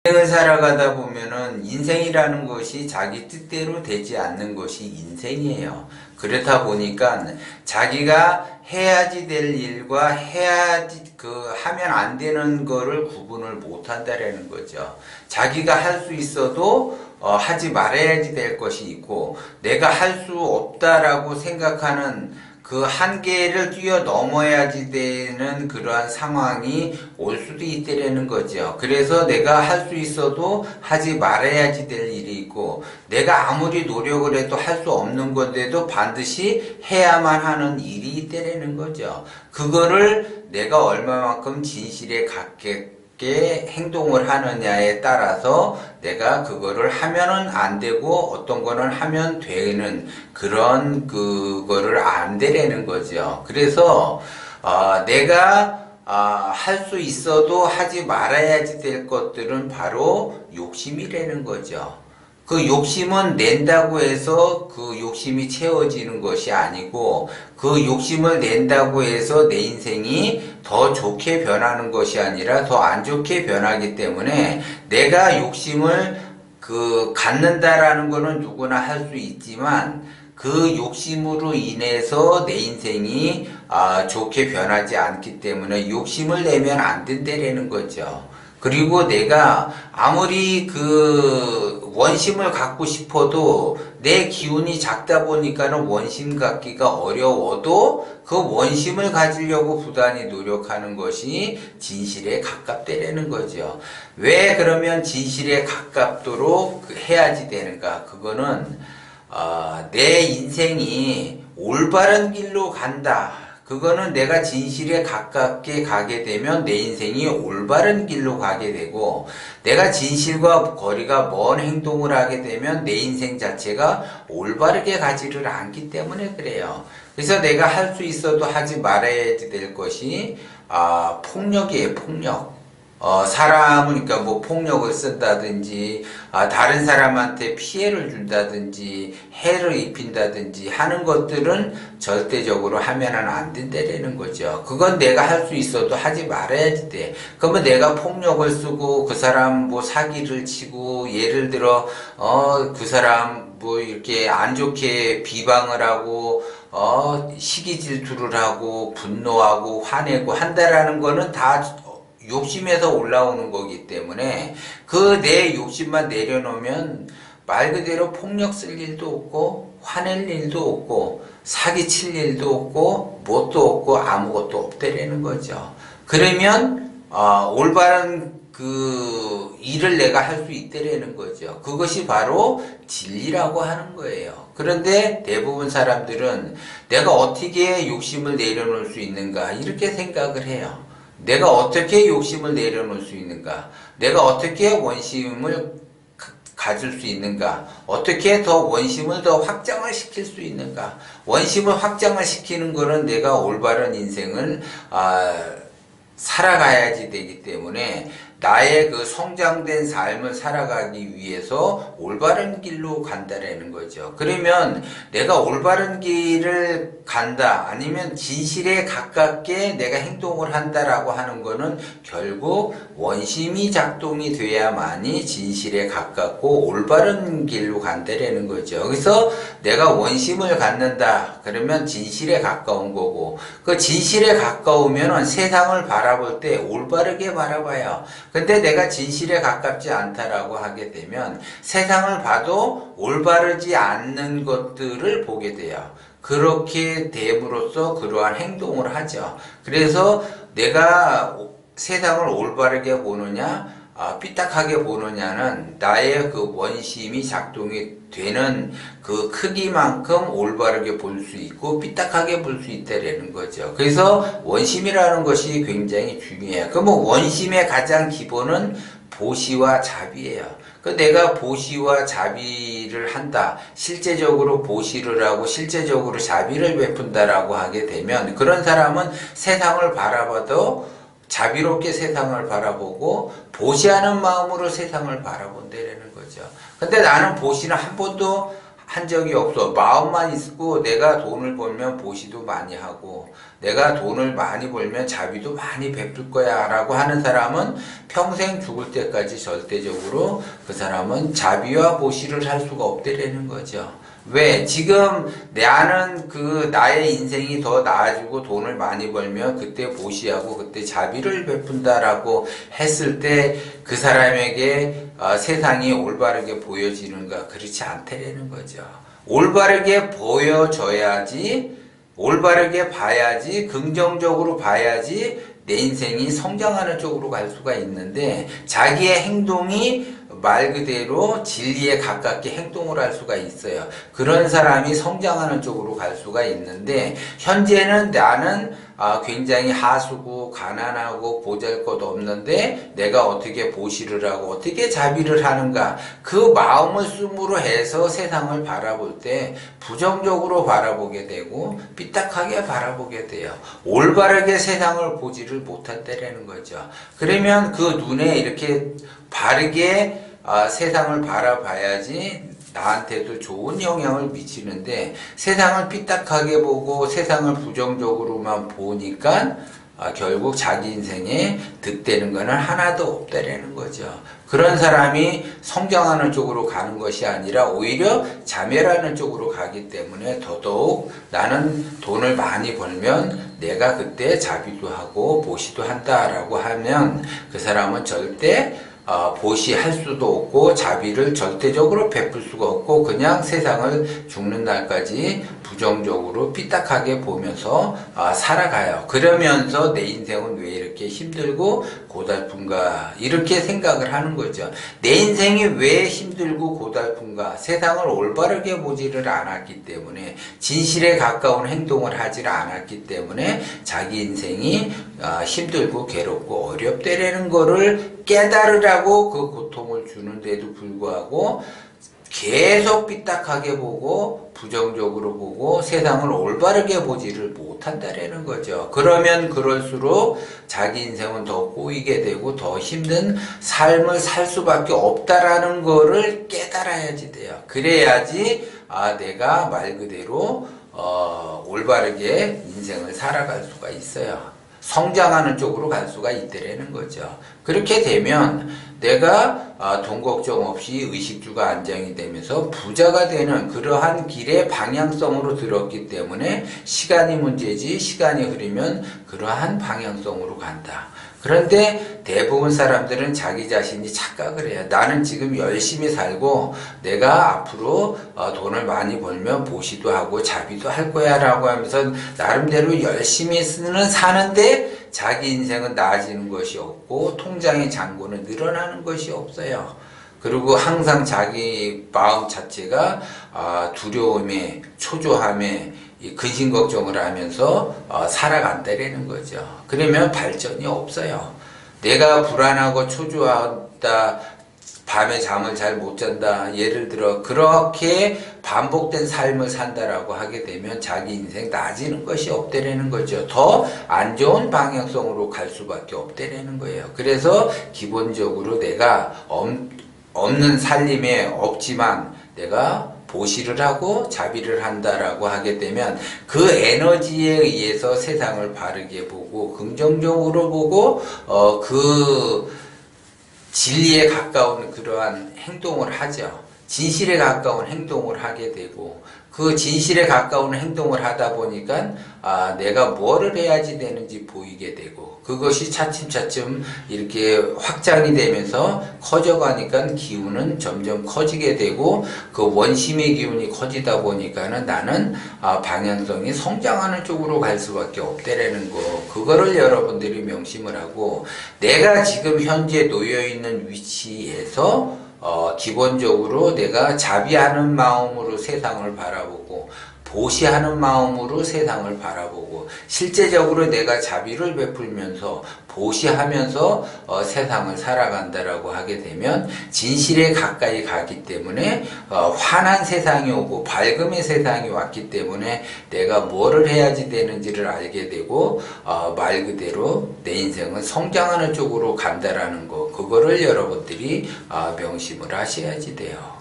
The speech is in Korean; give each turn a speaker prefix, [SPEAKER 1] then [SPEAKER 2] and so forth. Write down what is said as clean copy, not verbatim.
[SPEAKER 1] 인생을 살아가다 보면은 인생이라는 것이 자기 뜻대로 되지 않는 것이 인생이에요. 그렇다 보니까 자기가 해야지 될 일과 하면 안 되는 거를 구분을 못 한다라는 거죠. 자기가 할 수 있어도 하지 말아야지 될 것이 있고, 내가 할 수 없다라고 생각하는 그 한계를 뛰어넘어야지 되는 그러한 상황이 올 수도 있다라는 거죠. 그래서 내가 할 수 있어도 하지 말아야지 될 일이 있고, 내가 아무리 노력을 해도 할 수 없는 건데도 반드시 해야만 하는 일이 있다라는 거죠. 그거를 내가 얼마만큼 진실에 갖게 행동을 하느냐에 따라서 내가 그거를 하면은 안 되고 어떤 거는 하면 되는 그런 그거를 안 되라는 거죠. 그래서 내가 할 수 있어도 하지 말아야지 될 것들은 바로 욕심이라는 거죠. 그 욕심은 낸다고 해서 그 욕심이 채워지는 것이 아니고, 그 욕심을 낸다고 해서 내 인생이 더 좋게 변하는 것이 아니라 더 안 좋게 변하기 때문에, 내가 욕심을 갖는다라는 거는 누구나 할 수 있지만, 그 욕심으로 인해서 내 인생이 좋게 변하지 않기 때문에 욕심을 내면 안 된다라는 거죠. 그리고 내가 아무리 원심을 갖고 싶어도 내 기운이 작다 보니까는 원심 갖기가 어려워도 그 원심을 가지려고 부단히 노력하는 것이 진실에 가깝다라는 거죠. 왜 그러면 진실에 가깝도록 해야지 되는가? 그거는 내 인생이 올바른 길로 간다. 그거는 내가 진실에 가깝게 가게 되면 내 인생이 올바른 길로 가게 되고, 내가 진실과 거리가 먼 행동을 하게 되면 내 인생 자체가 올바르게 가지를 않기 때문에 그래요. 그래서 내가 할 수 있어도 하지 말아야 될 것이 폭력이에요. 폭력. 사람은, 그러니까 뭐 폭력을 쓴다든지, 다른 사람한테 피해를 준다든지, 해를 입힌다든지 하는 것들은 절대적으로 하면은 안 된다라는 거죠. 그건 내가 할 수 있어도 하지 말아야지 돼. 그러면 내가 폭력을 쓰고, 그 사람 뭐 사기를 치고, 예를 들어, 그 사람 뭐 이렇게 안 좋게 비방을 하고, 시기 질투를 하고, 분노하고, 화내고 한다라는 거는 다 욕심에서 올라오는 거기 때문에, 그 내 욕심만 내려놓으면 말 그대로 폭력 쓸 일도 없고, 화낼 일도 없고, 사기 칠 일도 없고, 뭣도 없고, 아무것도 없다라는 거죠. 그러면 올바른 일을 내가 할 수 있다라는 거죠. 그것이 바로 진리라고 하는 거예요. 그런데 대부분 사람들은 내가 어떻게 욕심을 내려놓을 수 있는가 이렇게 생각을 해요. 내가 어떻게 욕심을 내려놓을 수 있는가? 내가 어떻게 원심을 가질 수 있는가? 어떻게 더 원심을 더 확장을 시킬 수 있는가? 원심을 확장을 시키는 것은 내가 올바른 인생을 살아가야지 되기 때문에, 나의 그 성장된 삶을 살아가기 위해서 올바른 길로 간다라는 거죠. 그러면 내가 올바른 길을 간다, 아니면 진실에 가깝게 내가 행동을 한다라고 하는 거는 결국 원심이 작동이 돼야만이 진실에 가깝고 올바른 길로 간다라는 거죠. 그래서 내가 원심을 갖는다, 그러면 진실에 가까운 거고, 그 진실에 가까우면 세상을 바라볼 때 올바르게 바라봐요. 근데 내가 진실에 가깝지 않다라고 하게 되면 세상을 봐도 올바르지 않는 것들을 보게 돼요. 그렇게 됨으로써 그러한 행동을 하죠. 그래서 내가 세상을 올바르게 보느냐, 삐딱하게 보느냐는 나의 그 원심이 작동이 되는 그 크기만큼 올바르게 볼 수 있고 삐딱하게 볼 수 있다라는 거죠. 그래서 원심이라는 것이 굉장히 중요해요. 그럼 원심의 가장 기본은 보시와 자비예요. 내가 보시와 자비를 한다, 실제적으로 보시를 하고 실제적으로 자비를 베푼다라고 하게 되면, 그런 사람은 세상을 바라봐도 자비롭게 세상을 바라보고 보시하는 마음으로 세상을 바라본다라는 거죠. 근데 나는 보시는 한 번도 한 적이 없어. 마음만 있고 내가 돈을 벌면 보시도 많이 하고 내가 돈을 많이 벌면 자비도 많이 베풀 거야 라고 하는 사람은 평생 죽을 때까지 절대적으로 그 사람은 자비와 보시를 할 수가 없다라는 거죠. 왜? 지금 나는 나의 인생이 더 나아지고 돈을 많이 벌면 그때 보시하고 그때 자비를 베푼다라고 했을 때 그 사람에게 세상이 올바르게 보여지는가? 그렇지 않다라는 거죠. 올바르게 보여져야지, 올바르게 봐야지, 긍정적으로 봐야지 내 인생이 성장하는 쪽으로 갈 수가 있는데 자기의 행동이 말 그대로 진리에 가깝게 행동을 할 수가 있어요. 그런 사람이 성장하는 쪽으로 갈 수가 있는데 현재는 나는 굉장히 하수고 가난하고 보잘것없는데 내가 어떻게 보시를 하고 어떻게 자비를 하는가 그 마음을 씀으로 해서 세상을 바라볼 때 부정적으로 바라보게 되고 삐딱하게 바라보게 돼요. 올바르게 세상을 보지를 못한다라는 거죠. 그러면 그 눈에 이렇게 바르게 세상을 바라봐야지 나한테도 좋은 영향을 미치는데 세상을 삐딱하게 보고 세상을 부정적으로만 보니까 결국 자기 인생에 득되는 거는 하나도 없다라는 거죠. 그런 사람이 성장하는 쪽으로 가는 것이 아니라 오히려 자멸하는 쪽으로 가기 때문에 더더욱 나는 돈을 많이 벌면 내가 그때 자비도 하고 보시도 한다라고 하면 그 사람은 절대 보시할 수도 없고 자비를 절대적으로 베풀 수가 없고 그냥 세상을 죽는 날까지 부정적으로 삐딱하게 보면서 살아가요. 그러면서 내 인생은 왜 이렇게 힘들고 고달픈가 이렇게 생각을 하는 거죠. 내 인생이 왜 힘들고 고달픈가 세상을 올바르게 보지를 않았기 때문에 진실에 가까운 행동을 하지를 않았기 때문에 자기 인생이 힘들고 괴롭고 어렵다라는 거를 깨달으라고 그 고통을 주는데도 불구하고 계속 삐딱하게 보고 부정적으로 보고 세상을 올바르게 보지를 못한다라는 거죠. 그러면 그럴수록 자기 인생은 더 꼬이게 되고 더 힘든 삶을 살 수밖에 없다라는 거를 깨달아야지 돼요. 그래야지 내가 말 그대로 올바르게 인생을 살아갈 수가 있어요. 성장하는 쪽으로 갈 수가 있다라는 거죠. 그렇게 되면 내가 돈 걱정 없이 의식주가 안정이 되면서 부자가 되는 그러한 길의 방향성으로 들었기 때문에 시간이 문제지 시간이 흐르면 그러한 방향성으로 간다. 그런데 대부분 사람들은 자기 자신이 착각을 해요. 나는 지금 열심히 살고 내가 앞으로 돈을 많이 벌면 보시도 하고 자비도 할 거야 라고 하면서 나름대로 열심히 사는데 자기 인생은 나아지는 것이 없고 통장의 잔고는 늘어나는 것이 없어요. 그리고 항상 자기 마음 자체가 두려움에 초조함에 근심 걱정을 하면서 살아간다라는 거죠. 그러면 발전이 없어요. 내가 불안하고 초조하다, 밤에 잠을 잘 못 잔다, 예를 들어 그렇게 반복된 삶을 산다라고 하게 되면 자기 인생 나아지는 것이 없다라는 거죠. 더 안 좋은 방향성으로 갈 수밖에 없다라는 거예요. 그래서 기본적으로 내가 없는 살림에 없지만 내가 보시를 하고 자비를 한다라고 하게 되면 그 에너지에 의해서 세상을 바르게 보고 긍정적으로 보고 그 진리에 가까운 그러한 행동을 하죠. 진실에 가까운 행동을 하게 되고 그 진실에 가까운 행동을 하다 보니까 내가 뭐를 해야지 되는지 보이게 되고 그것이 차츰차츰 이렇게 확장이 되면서 커져가니까 기운은 점점 커지게 되고 그 원심의 기운이 커지다 보니까는 나는 방향성이 성장하는 쪽으로 갈 수밖에 없다라는 거 그거를 여러분들이 명심을 하고 내가 지금 현재 놓여있는 위치에서 기본적으로 내가 자비하는 마음으로 세상을 바라보고 보시하는 마음으로 세상을 바라보고 실제적으로 내가 자비를 베풀면서 보시하면서 세상을 살아간다라고 하게 되면 진실에 가까이 가기 때문에 환한 세상이 오고 밝음의 세상이 왔기 때문에 내가 뭐를 해야지 되는지를 알게 되고 말 그대로 내 인생은 성장하는 쪽으로 간다라는 거 그거를 여러분들이 명심을 하셔야지 돼요.